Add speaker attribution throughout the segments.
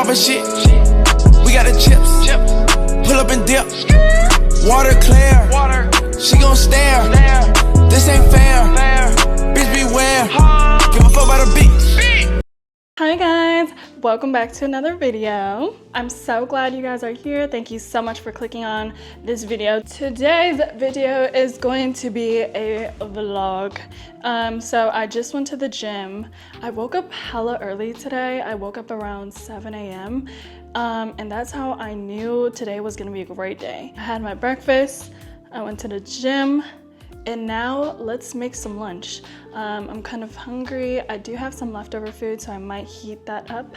Speaker 1: poppin' shit. We got the chips. Pull up and dip. Water clear. She gon' stare. This ain't fair. Bitch beware. Give a fuck about a beat.
Speaker 2: Hi guys, welcome back to another video. I'm so glad you guys are here. Thank you so much for clicking on this video. Today's video is going to be a vlog. So I just went to the gym. I woke up hella early today. I woke up around 7 a.m. And that's how I knew today was gonna be a great day. I had my breakfast, I went to the gym, and now let's make some lunch. I'm kind of hungry. I do have some leftover food, so I might heat that up.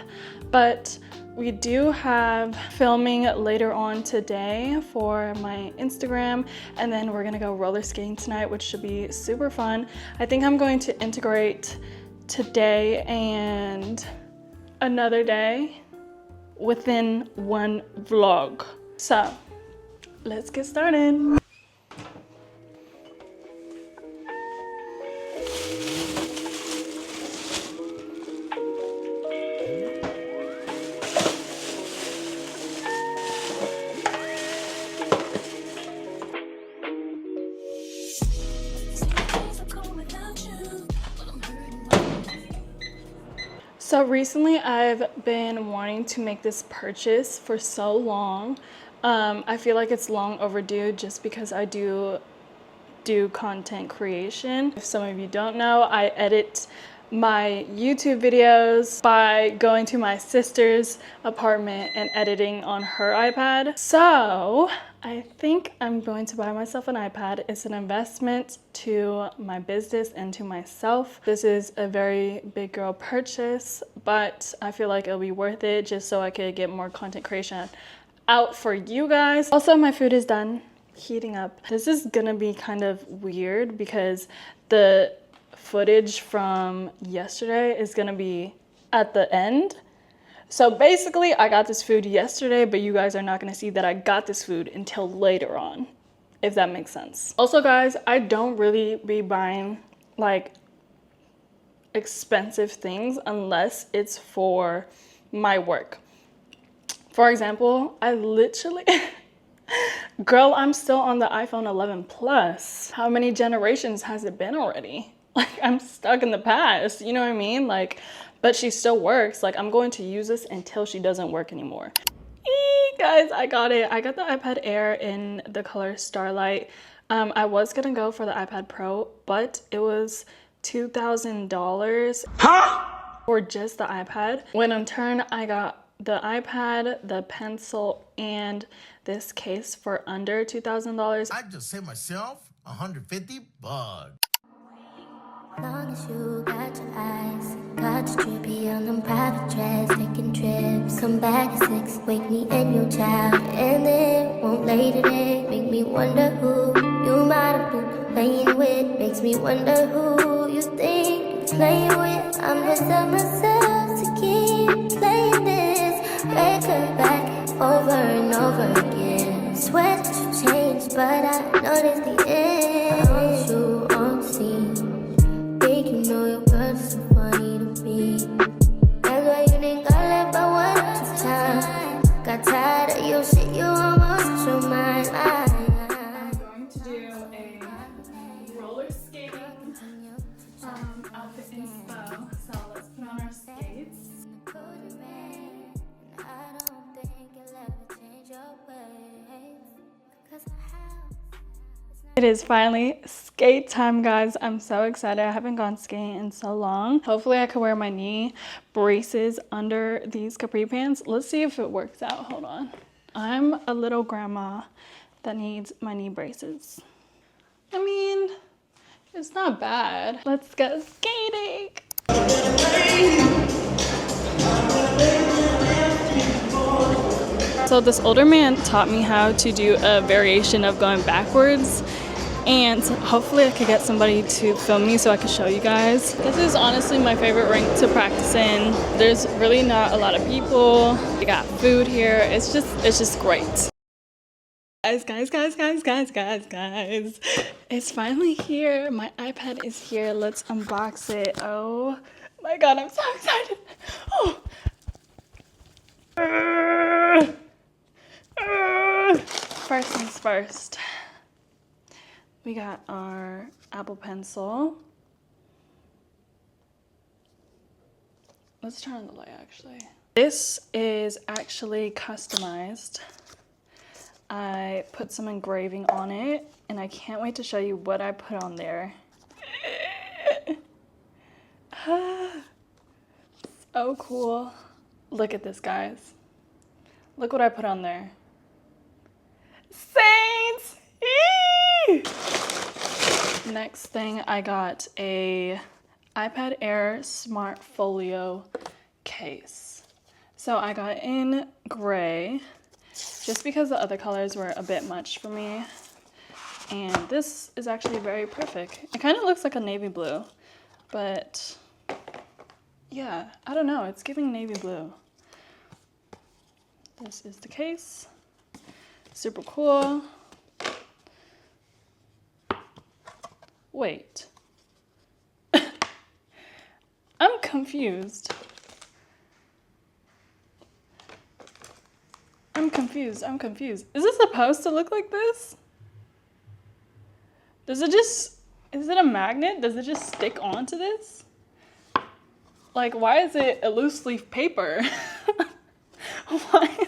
Speaker 2: But we do have filming later on today for my Instagram, and then we're gonna go roller skating tonight, which should be super fun. I think I'm going to integrate today and another day within one vlog. So let's get started. So recently I've been wanting to make this purchase for so long. I feel like it's long overdue just because I do content creation. If some of you don't know, I edit my YouTube videos by going to my sister's apartment and editing on her iPad. So I think I'm going to buy myself an iPad. It's an investment to my business and to myself. This is a very big girl purchase, but I feel like it'll be worth it just so I could get more content creation out for you guys. Also, my food is done heating up. This is gonna be kind of weird because the footage from yesterday is gonna be at the end. So basically I got this food yesterday, but you guys are not gonna see that I got this food until later on, if that makes sense. Also guys, I don't really be buying like expensive things unless it's for my work. For example, I literally girl, I'm still on the iPhone 11 Plus. How many generations has it been already? Like, I'm stuck in the past, you know what I mean? Like, but she still works. Like, I'm going to use this until she doesn't work anymore. Guys, I got it. I got the iPad Air in the color Starlight. I was gonna go for the iPad Pro, but it was $2,000 for just the iPad. When in turn, I got the iPad, the pencil, and this case for under $2,000.
Speaker 3: I just saved myself $150.
Speaker 4: Long as you got your eyes, got your trippy on them private jets, taking trips. Come back at 6, wake me and your child, and then won't lay today. Make me wonder who you might have been playing with. Makes me wonder who you think you're playing with. I'm gonna tell myself to keep playing this record back over and over again. Swear that you changed, but I noticed the end. I want you on the scene. You know your girl's so funny to me. That's why you think I left by 1 2 times. Got tired of your shit, you almost lost your mind.
Speaker 2: I'm going to do a roller skating outfit inspo. So let's put on our skates. It is finally skate time, guys. I'm so excited. I haven't gone skating in so long. Hopefully I can wear my knee braces under these capri pants. Let's see if it works out. Hold on. I'm a little grandma that needs my knee braces. I mean, it's not bad. Let's get skating. So this older man taught me how to do a variation of going backwards, and hopefully I could get somebody to film me so I can show you guys. This is honestly my favorite rink to practice in. There's really not a lot of people. We got food here. It's just great. Guys. It's finally here. My iPad is here. Let's unbox it. Oh my god, I'm so excited. Oh. first things first. We got our Apple Pencil. Let's turn on the light actually. This is actually customized. I put some engraving on it and I can't wait to show you what I put on there. So cool. Look at this, guys. Look what I put on there. Saints! Eee! Next thing, I got a iPad Air Smart Folio case. So I got in gray just because the other colors were a bit much for me. And this is actually very perfect. It kind of looks like a navy blue, but yeah, I don't know. It's giving navy blue. This is the case. Super cool. Wait. I'm confused. I'm confused. Is it supposed to look like this? Does it just, is it a magnet? Does it just stick onto this? Like, why is it a loose leaf paper? Why?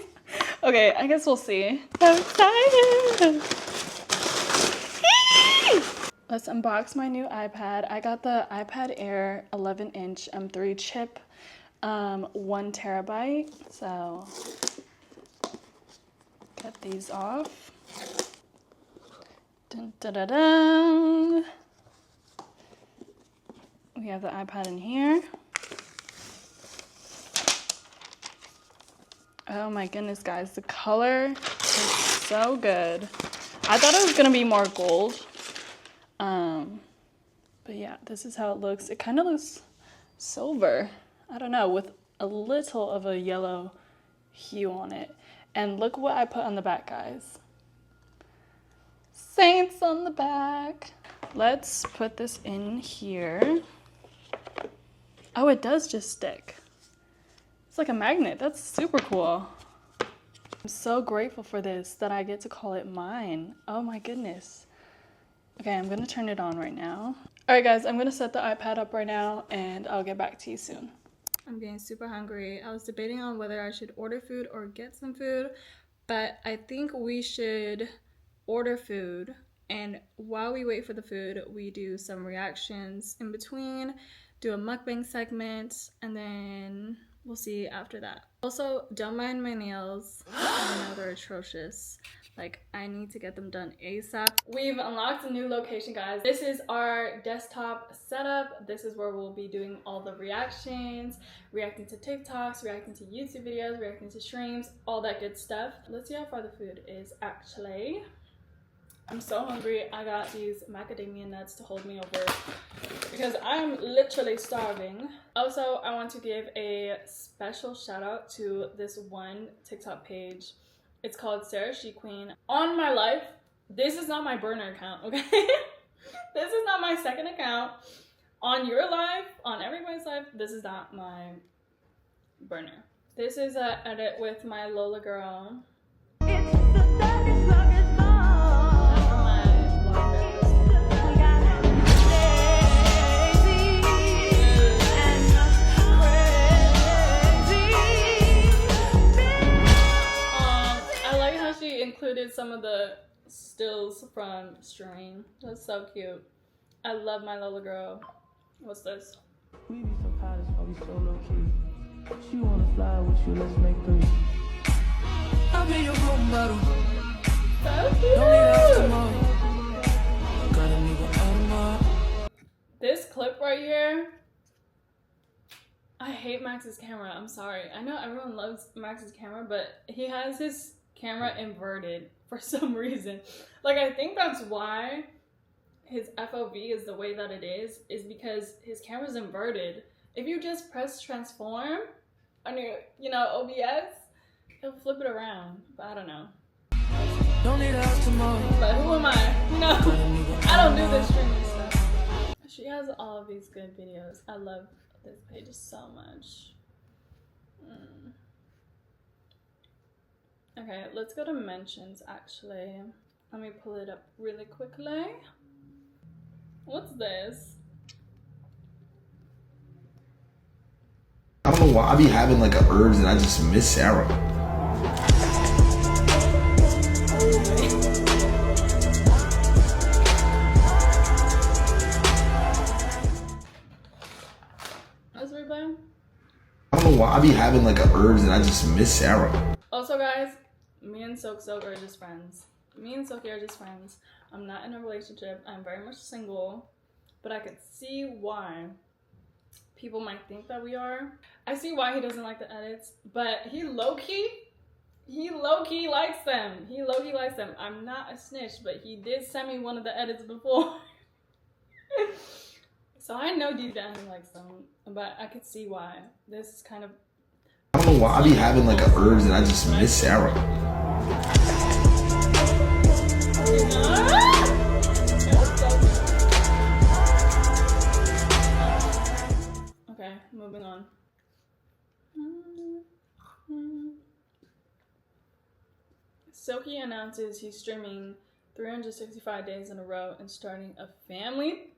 Speaker 2: Okay, I guess we'll see. I'm excited. Let's unbox my new iPad. I got the iPad Air 11-inch M3 chip, 1 terabyte. So, get these off. Dun, dun, dun, dun. We have the iPad in here. Oh my goodness, guys, the color is so good. I thought it was gonna be more gold. But yeah, this is how it looks. It kind of looks silver. I don't know, with a little of a yellow hue on it. And look what I put on the back, guys. Saints on the back. Let's put this in here. Oh, it does just stick. It's like a magnet. That's super cool. I'm so grateful for this, that I get to call it mine. Oh my goodness. Okay, I'm gonna turn it on right now. All right, guys, I'm gonna set the iPad up right now and I'll get back to you soon. I'm getting super hungry. I was debating on whether I should order food or get some food, but I think we should order food. And while we wait for the food, we do some reactions in between, do a mukbang segment, and then we'll see after that. Also, don't mind my nails. I know they're atrocious. Like, I need to get them done ASAP. We've unlocked a new location, guys. This is our desktop setup. This is where we'll be doing all the reactions, reacting to TikToks, reacting to YouTube videos, reacting to streams, all that good stuff. Let's see how far the food is actually. I'm so hungry. I got these macadamia nuts to hold me over because I'm literally starving. Also, I want to give a special shout out to this one TikTok page. It's called SARA S. On my life, this is not my burner account, okay? This is not my second account. On your life, on everybody's life, this is not my burner. This is an edit with my Lola girl. Included some of the stills from Strain. That's so cute. I love my Lola girl. What's this?
Speaker 5: We be so college, but we so low key. She wanna fly with you, let's make 3. I'll be your role model.
Speaker 2: So cute. This clip right here. I hate Max's camera. I'm sorry. I know everyone loves Max's camera, but he has his camera inverted for some reason. Like, I think that's why his FOV is the way that it is because his camera's inverted. If you just press transform on your, OBS, it'll flip it around. But I don't know. But who am I? No, I don't do this streaming stuff. She has all of these good videos. I love this page so much. Okay, let's go to mentions actually. Let me pull it up really quickly. What's this?
Speaker 6: I don't know why I be having like a urge and I just miss Sarah.
Speaker 2: Let's replay.
Speaker 6: I don't know why I be having like a urge and I just miss Sarah.
Speaker 2: Also guys, me and Silk are just friends. Me and Silky are just friends. I'm not in a relationship. I'm very much single. But I could see why people might think that we are. I see why he doesn't like the edits, but he low-key likes them. He low-key likes them. I'm not a snitch, but he did send me one of the edits before. So I know deep down he likes them, but I could see why. This is kind of...
Speaker 6: I don't know why I be having like a urge and I just miss Sarah.
Speaker 2: Okay, moving on. Silky announces he's streaming 365 days in a row and starting a family.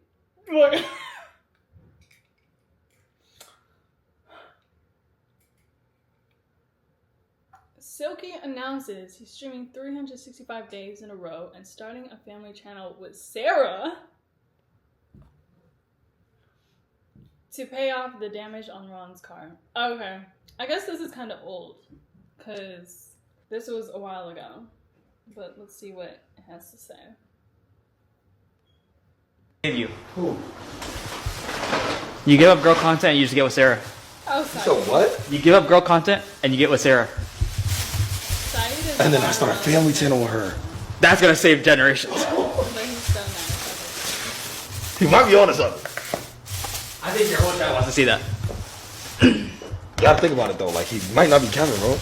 Speaker 2: Silky announces he's streaming 365 days in a row and starting a family channel with Sarah to pay off the damage on Ron's car. Okay, I guess this is kind of old because this was a while ago, but let's see what it has to say.
Speaker 7: You. Who? You give up girl content and you just get with Sarah.
Speaker 2: Oh, sorry.
Speaker 6: So what?
Speaker 7: You give up girl content and you get with Sarah.
Speaker 6: And then I start a family channel with her.
Speaker 7: That's gonna save generations.
Speaker 2: But he's so nice.
Speaker 6: He might be on to something.
Speaker 7: I think your whole chat wants to see that.
Speaker 6: You gotta think about it though. Like he might not be Kevin, bro.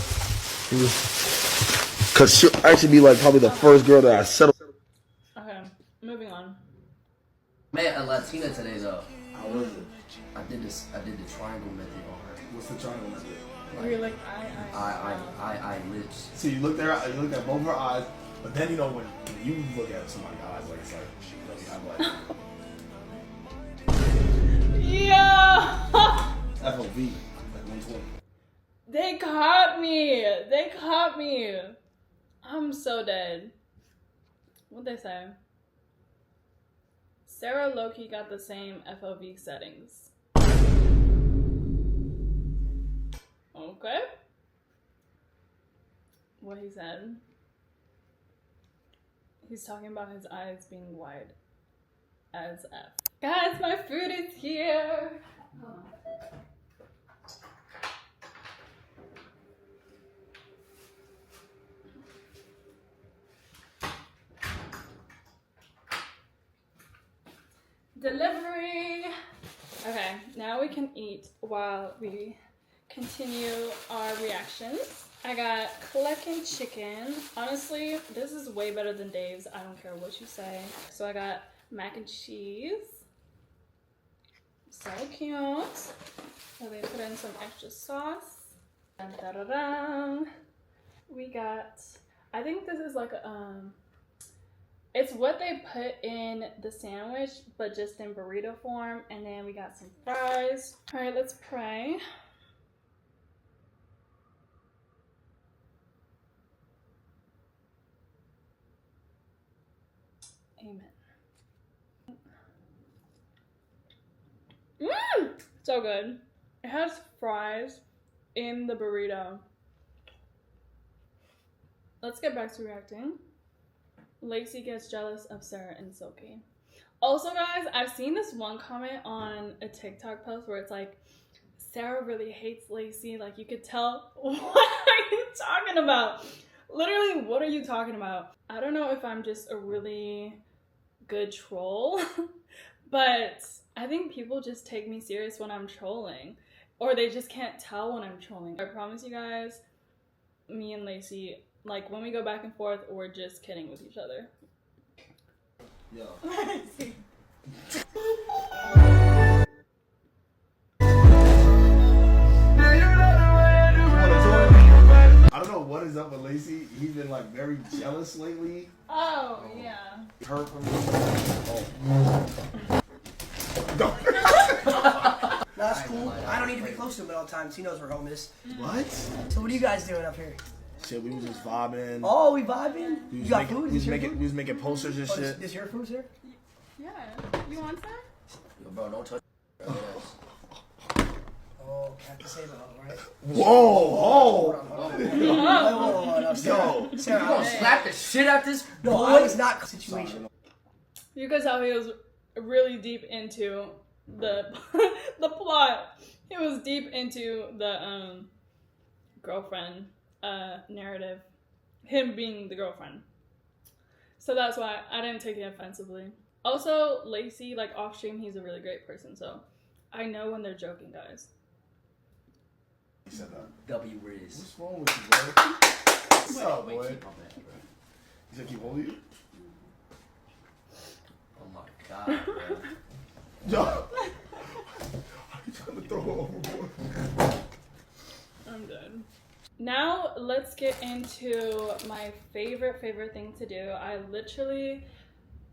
Speaker 6: Cause she'll actually be like probably the first girl that I settled.
Speaker 2: Okay, moving on.
Speaker 8: Met a Latina today though. How was it? I did the triangle method on her.
Speaker 6: What's the triangle method?
Speaker 2: You're like,
Speaker 8: I lips.
Speaker 6: So you looked at her, you looked at both her eyes, but then you know when you look at somebody's eyes, like it's like you have
Speaker 2: yeah!
Speaker 6: FOV, like 120.
Speaker 2: They caught me! They caught me! I'm so dead. What'd they say? Sarah Loki got the same FOV settings. Okay. What he said. He's talking about his eyes being wide as F. Guys, my food is here! Hold on. Delivery! Okay, now we can eat while we continue our reactions. I got Cluckin' chicken. Honestly, this is way better than Dave's. I don't care what you say. So I got mac and cheese. So cute. So they put in some extra sauce. Dun, da, da, da. We got, I think this is like a, it's what they put in the sandwich, but just in burrito form. And then we got some fries. All right, let's pray. Amen. So good. It has fries in the burrito. Let's get back to reacting. Lacey gets jealous of Sarah and Silky. Also, guys, I've seen this one comment on a TikTok post where it's like, Sarah really hates Lacey. Like, you could tell. What are you talking about? Literally, what are you talking about? I don't know if I'm just a really good troll, but I think people just take me serious when I'm trolling, or they just can't tell when I'm trolling. I promise you guys, me and Lacey, like when we go back and forth, we're just kidding with each other.
Speaker 6: Yo. I don't know what is up with Lacey. He's been like very jealous lately.
Speaker 2: Oh, yeah.
Speaker 6: Heard from me. Oh.
Speaker 9: That's cool. I don't need to be close to him at all times. He knows where home is.
Speaker 6: What?
Speaker 9: So what are you guys doing up here?
Speaker 6: Shit, we was just vibing.
Speaker 9: Oh, we vibing? You got food?
Speaker 6: We was making posters and shit.
Speaker 9: Is your food here?
Speaker 2: Yeah. You want some?
Speaker 8: Yo, bro, don't touch.
Speaker 9: Oh, have to say that, right?
Speaker 6: Whoa!
Speaker 9: No, Sarah.
Speaker 6: Yo.
Speaker 9: Sarah,
Speaker 8: You gonna slap the shit out this
Speaker 9: no,
Speaker 8: boy?
Speaker 9: I was not situation.
Speaker 2: You could tell he was really deep into the the plot. He was deep into the girlfriend narrative. Him being the girlfriend. So that's why I didn't take it offensively. Also, Lacey, like off stream, he's a really great person, so I know when they're joking, guys.
Speaker 6: He said that.
Speaker 8: W Riz.
Speaker 6: What's wrong with you, bro? What's up, boy?
Speaker 8: Keep on that, bro.
Speaker 6: He said keep holding you?
Speaker 8: Oh my god, bro.
Speaker 6: Yo! Are you trying to throw her overboard?
Speaker 2: I'm done. Now let's get into my favorite thing to do. I literally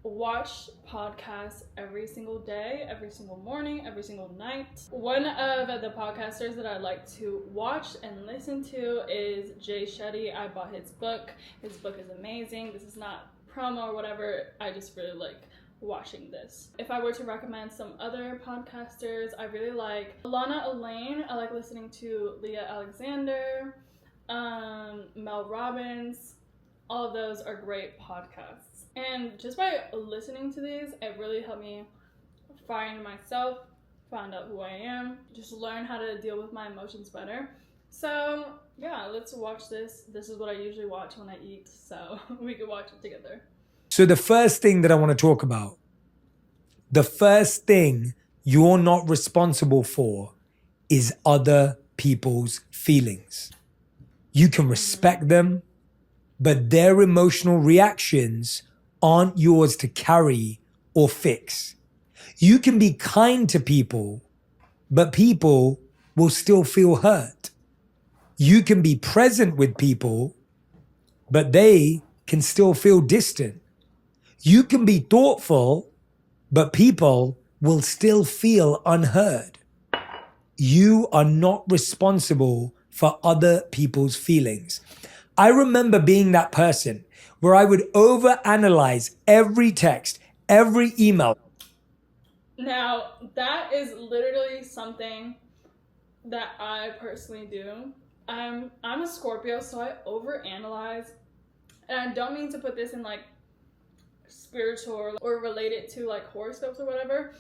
Speaker 2: watch podcasts every single day, every single morning, every single night. One of the podcasters that I like to watch and listen to is Jay Shetty. I bought his book. His book is amazing. This is not promo or whatever. I just really like watching this. If I were to recommend some other podcasters, I really like Lana Elaine. I like listening to Leah Alexander, Mel Robbins. All of those are great podcasts. And just by listening to these, it really helped me find myself, find out who I am, just learn how to deal with my emotions better. So yeah, let's watch this. This is what I usually watch when I eat, so we can watch it together.
Speaker 10: So the first thing that I want to talk about, the first thing you're not responsible for is other people's feelings. You can respect them, but their emotional reactions aren't yours to carry or fix. You can be kind to people, but people will still feel hurt. You can be present with people, but they can still feel distant. You can be thoughtful, but people will still feel unheard. You are not responsible for other people's feelings. I remember being that person where I would overanalyze every text, every email.
Speaker 2: Now, that is literally something that I personally do. I'm a Scorpio, so I overanalyze. And I don't mean to put this in like spiritual or relate it to like horoscopes or whatever.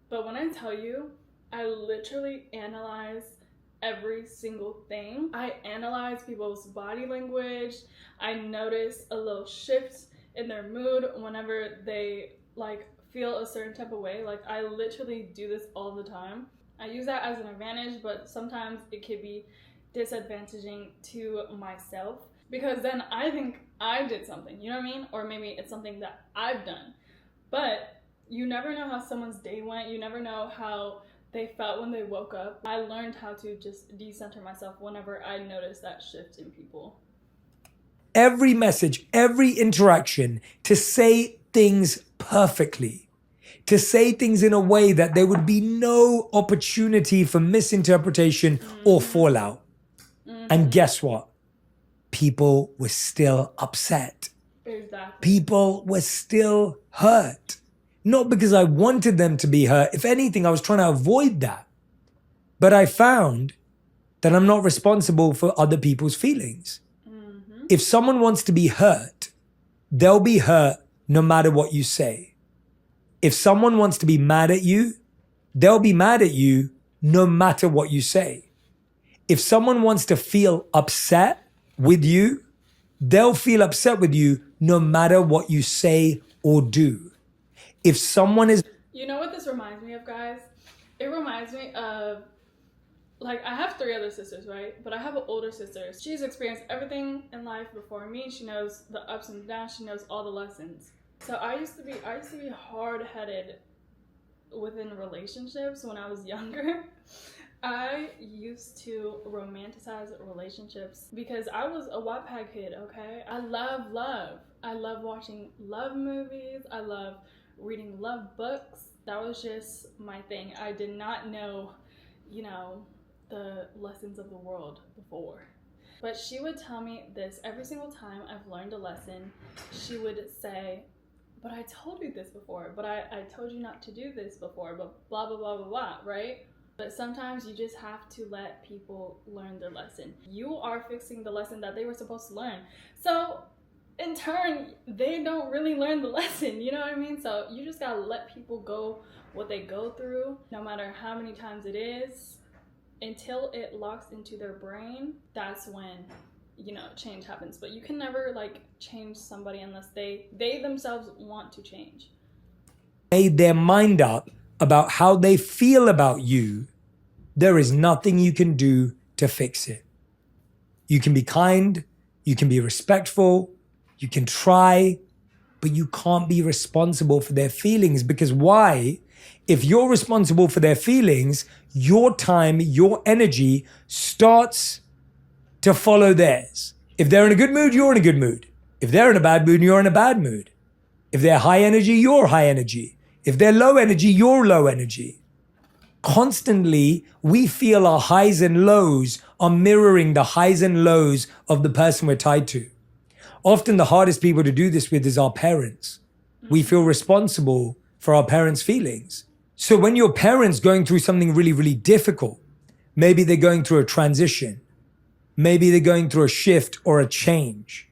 Speaker 2: But when I tell you, I literally analyze every single thing. I analyze people's body language. I notice a little shift in their mood whenever they like feel a certain type of way. Like I literally do this all the time. I use that as an advantage, but sometimes it could be disadvantaging to myself because then I think I did something, you know what I mean? Or maybe it's something that I've done. But you never know how someone's day went. You never know how they felt when they woke up. I learned how to just decenter myself whenever I noticed that shift in people.
Speaker 10: Every message, every interaction, to say things perfectly, to say things in a way that there would be no opportunity for misinterpretation or fallout. And guess what? People were still upset.
Speaker 2: Exactly.
Speaker 10: People were still hurt. Not because I wanted them to be hurt. If anything, I was trying to avoid that. But I found that I'm not responsible for other people's feelings. If someone wants to be hurt, they'll be hurt no matter what you say. If someone wants to be mad at you, they'll be mad at you no matter what you say. If someone wants to feel upset with you, they'll feel upset with you no matter what you say or do. If someone is...
Speaker 2: You know what this reminds me of, guys? It reminds me of, like, I have 3 other sisters, right? But I have an older sister. She's experienced everything in life before me. She knows the ups and downs. She knows all the lessons. So I used to be hard-headed within relationships when I was younger. I used to romanticize relationships because I was a Wattpad kid, okay? I love love. I love watching love movies. I love reading love books. That was just my thing. I did not know, you know, the lessons of the world before. But she would tell me this every single time I've learned a lesson. She would say, but I told you this before, but I told you not to do this before, but blah, blah, blah, blah, blah, right? But sometimes you just have to let people learn their lesson. You are fixing the lesson that they were supposed to learn. So in turn, they don't really learn the lesson, you know what I mean? So you just gotta let people go what they go through, no matter how many times it is, until it locks into their brain. That's when, you know, change happens. But you can never like change somebody unless they themselves want to change.
Speaker 10: Made their mind up about how they feel about you, there is nothing you can do to fix it. You can be kind, you can be respectful, you can try, but you can't be responsible for their feelings. Because why? If you're responsible for their feelings, your time, your energy starts to follow theirs. If they're in a good mood, you're in a good mood. If they're in a bad mood, you're in a bad mood. If they're high energy, you're high energy. If they're low energy, you're low energy. Constantly, we feel our highs and lows are mirroring the highs and lows of the person we're tied to. Often the hardest people to do this with is our parents. We feel responsible for our parents' feelings. So when your parents going through something really, really difficult, maybe they're going through a transition, maybe they're going through a shift or a change,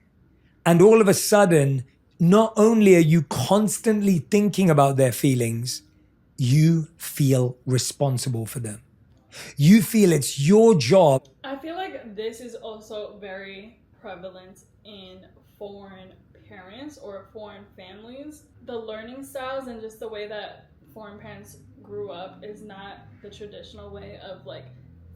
Speaker 10: and all of a sudden, not only are you constantly thinking about their feelings, you feel responsible for them. You feel it's your job.
Speaker 2: I feel like this is also very prevalent in foreign parents or foreign families. The learning styles and just the way that foreign parents grew up is not the traditional way of like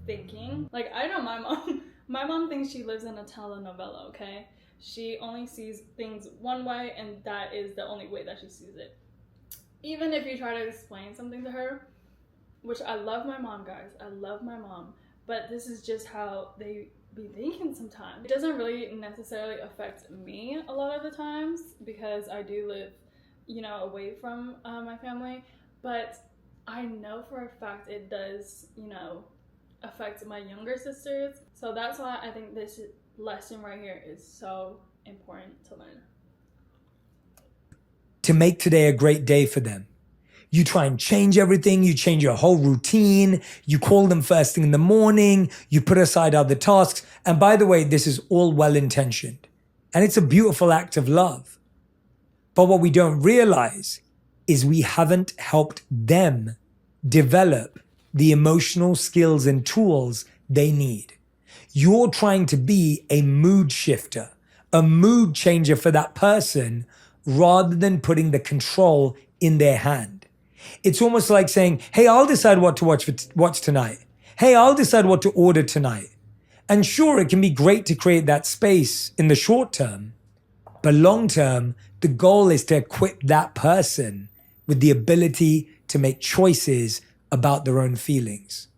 Speaker 2: thinking. Like I know my mom thinks she lives in a telenovela, okay? She only sees things one way and that is the only way that she sees it. Even if you try to explain something to her, which I love my mom, guys, I love my mom, but this is just how they be thinking sometimes. It doesn't really necessarily affect me a lot of the times because I do live, you know, away from my family, but I know for a fact it does, you know, affect my younger sisters. So that's why I think this lesson right here is so important to learn.
Speaker 10: To make today a great day for them. You try and change everything. You change your whole routine. You call them first thing in the morning. You put aside other tasks. And by the way, this is all well-intentioned. And it's a beautiful act of love. But what we don't realize is we haven't helped them develop the emotional skills and tools they need. You're trying to be a mood shifter, a mood changer for that person rather than putting the control in their hand. It's almost like saying, hey, I'll decide what to watch tonight. Hey, I'll decide what to order tonight. And sure, it can be great to create that space in the short term, but long term, the goal is to equip that person with the ability to make choices about their own feelings.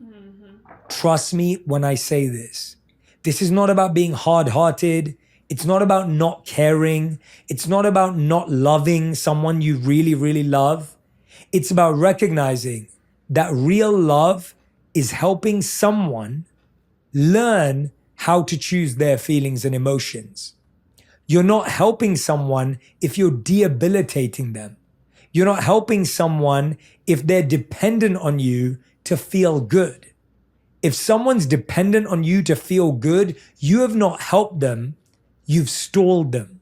Speaker 10: Trust me when I say this. This is not about being hard-hearted. It's not about not caring. It's not about not loving someone you really, really love. It's about recognizing that real love is helping someone learn how to choose their feelings and emotions. You're not helping someone if you're debilitating them. You're not helping someone if they're dependent on you to feel good. If someone's dependent on you to feel good, you have not helped them, you've stalled them.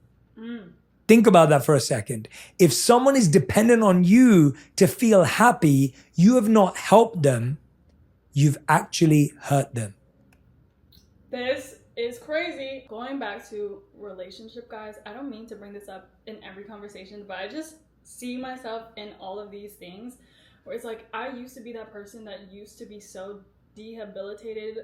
Speaker 10: Think about that for a second. If someone is dependent on you to feel happy, you have not helped them, you've actually hurt them.
Speaker 2: This is crazy. Going back to relationship, guys, I don't mean to bring this up in every conversation, but I just see myself in all of these things where it's like I used to be that person that used to be so debilitated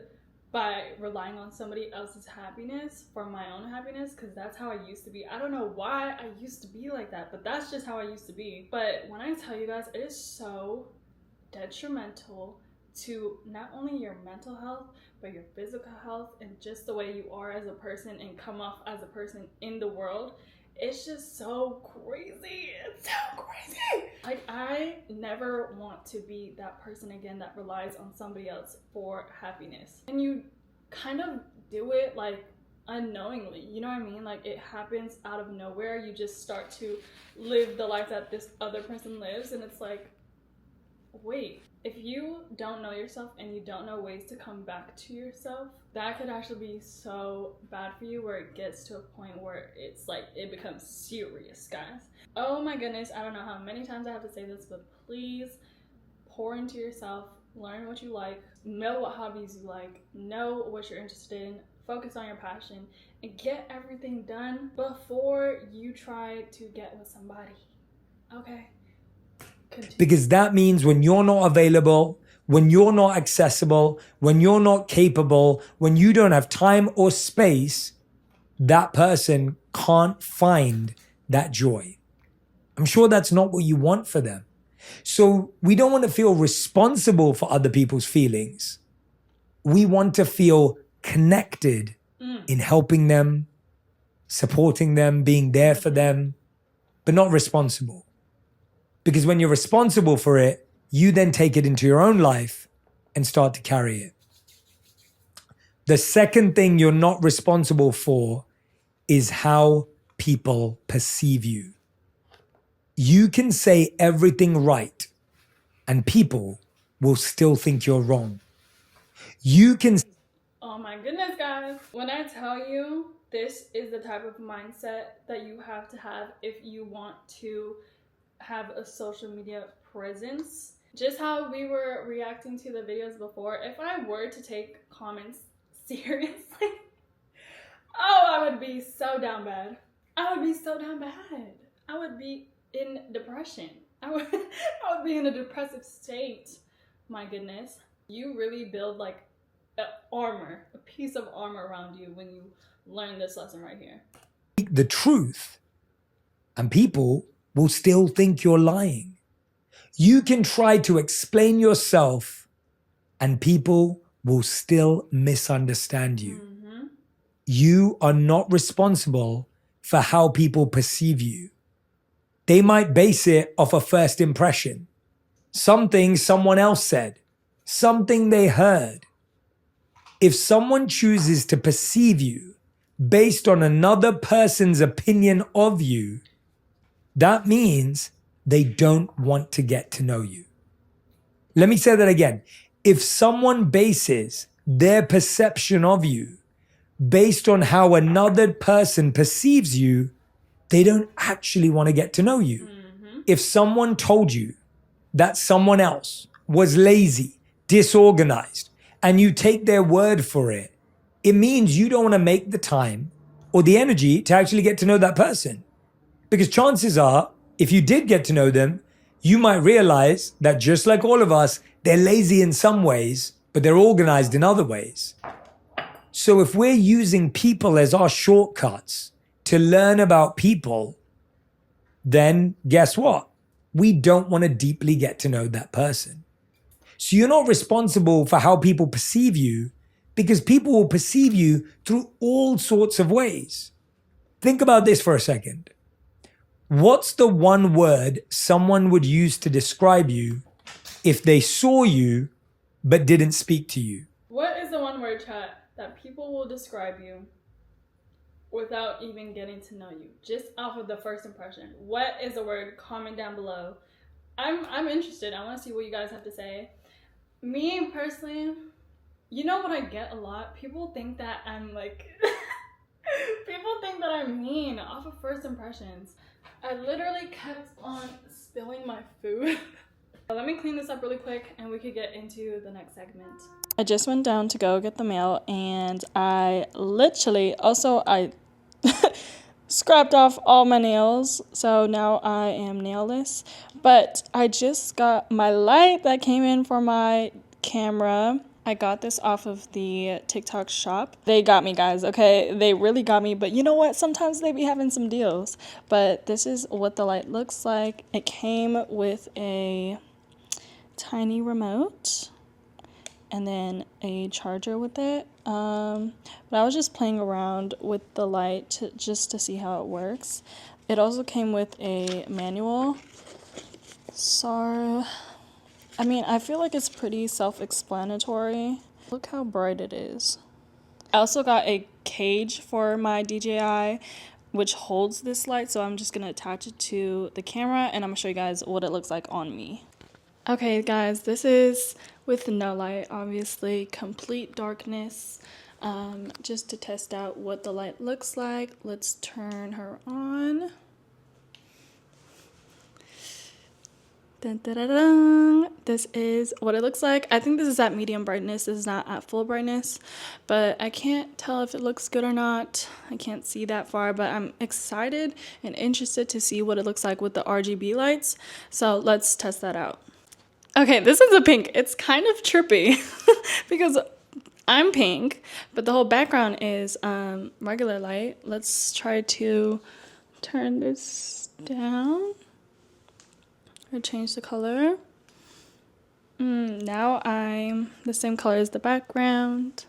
Speaker 2: by relying on somebody else's happiness for my own happiness, because that's how I used to be. I don't know why I used to be like that, but that's just how I used to be. But when I tell you guys, it is so detrimental to not only your mental health, but your physical health and just the way you are as a person and come off as a person in the world. It's just so crazy. It's so crazy. Like, I never want to be that person again that relies on somebody else for happiness. And you kind of do it like unknowingly, you know what I mean? Like, it happens out of nowhere. You just start to live the life that this other person lives, and it's like, wait, if you don't know yourself and you don't know ways to come back to yourself, that could actually be so bad for you, where it gets to a point where it's like it becomes serious, guys. Oh my goodness, I don't know how many times I have to say this, but please pour into yourself, learn what you like, know what hobbies you like, know what you're interested in, focus on your passion, and get everything done before you try to get with somebody. Okay? Continue.
Speaker 10: Because that means when you're not available, when you're not accessible, when you're not capable, when you don't have time or space, that person can't find that joy. I'm sure that's not what you want for them. So we don't want to feel responsible for other people's feelings. We want to feel connected in helping them, supporting them, being there for them, but not responsible. Because when you're responsible for it, you then take it into your own life and start to carry it. The second thing you're not responsible for is how people perceive you. You can say everything right and people will still think you're wrong. You can...
Speaker 2: Oh my goodness, guys. When I tell you, this is the type of mindset that you have to have if you want to have a social media presence. Just how we were reacting to the videos before, if I were to take comments seriously, oh, I would be so down bad. I would be so down bad. I would be in depression. I would be in a depressive state. My goodness. You really build like a piece of armor around you when you learn this lesson right here.
Speaker 10: The truth, and people will still think you're lying. You can try to explain yourself and people will still misunderstand you. You are not responsible for how people perceive you. They might base it off a first impression, something someone else said, something they heard. If someone chooses to perceive you based on another person's opinion of you, that means they don't want to get to know you. Let me say that again. If someone bases their perception of you based on how another person perceives you, they don't actually want to get to know you. If someone told you that someone else was lazy, disorganized, and you take their word for it, it means you don't want to make the time or the energy to actually get to know that person. Because chances are, if you did get to know them, you might realize that just like all of us, they're lazy in some ways, but they're organized in other ways. So if we're using people as our shortcuts to learn about people, then guess what? We don't want to deeply get to know that person. So you're not responsible for how people perceive you, because people will perceive you through all sorts of ways. Think about this for a second. What's the one word someone would use to describe you if they saw you but didn't speak to you?
Speaker 2: What is the one word, chat, that people will describe you without even getting to know you? Just off of the first impression. What is the word? Comment down below. I'm interested. I want to see what you guys have to say. Me personally, you know what I get a lot? People think that I'm like... people think that I'm mean off of first impressions. I literally kept on spilling my food. Let me clean this up really quick and we could get into the next segment. I just went down to go get the mail and I literally, I scrapped off all my nails. So now I am nailless. But I just got my light that came in for my camera. I got this off of the TikTok shop. They got me, guys, okay? They really got me, but you know what? Sometimes they be having some deals. But this is what the light looks like. It came with a tiny remote. and then a charger with it. But I was just playing around with the light just to see how it works. It also came with a manual. SARA. I mean, I feel like it's pretty self-explanatory. Look how bright it is. I also got a cage for my DJI, which holds this light, so I'm just gonna attach it to the camera and I'm gonna show you guys what it looks like on me. Okay guys, this is with no light, obviously, complete darkness, just to test out what the light looks like. Let's turn her on. Dun, dun, dun, dun. This is what it looks like. I think this is at medium brightness. This is not at full brightness, but I can't tell if it looks good or not. I can't see that far, but I'm excited and interested to see what it looks like with the RGB lights. So let's test that out. Okay, this is a pink. It's kind of trippy because I'm pink, but the whole background is regular light. Let's try to turn this down. Or change the color. Now I'm the same color as the background.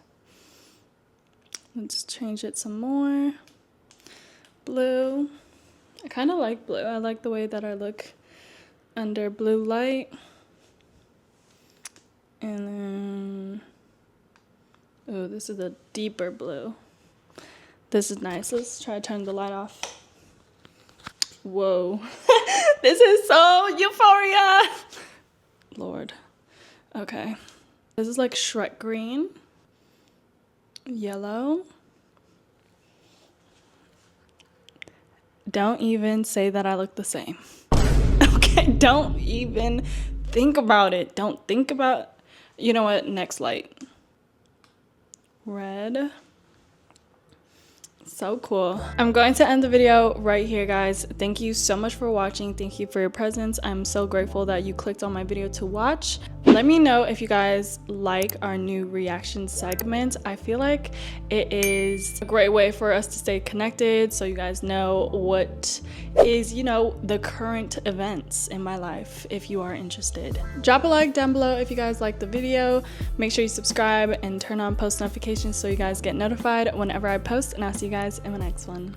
Speaker 2: Let's change it some more. Blue. I kind of like blue. I like the way that I look under blue light. And then, oh, this is a deeper blue. This is nice. Let's try to turn the light off. Whoa. This is so euphoria. Lord. Okay. This is like Shrek green. Yellow. Don't even say that I look the same. Okay, don't even think about it. Don't think about, you know what, next light. Red. So cool. I'm going to end the video right here, guys. Thank you so much for watching. Thank you for your presence. I'm so grateful that you clicked on my video to watch. Let me know if you guys like our new reaction segment. I feel like it is a great way for us to stay connected, so you guys know what is, you know, the current events in my life if you are interested. Drop a like down below if you guys like the video. Make sure you subscribe and turn on post notifications so you guys get notified whenever I post, and I'll see you guys in the next one.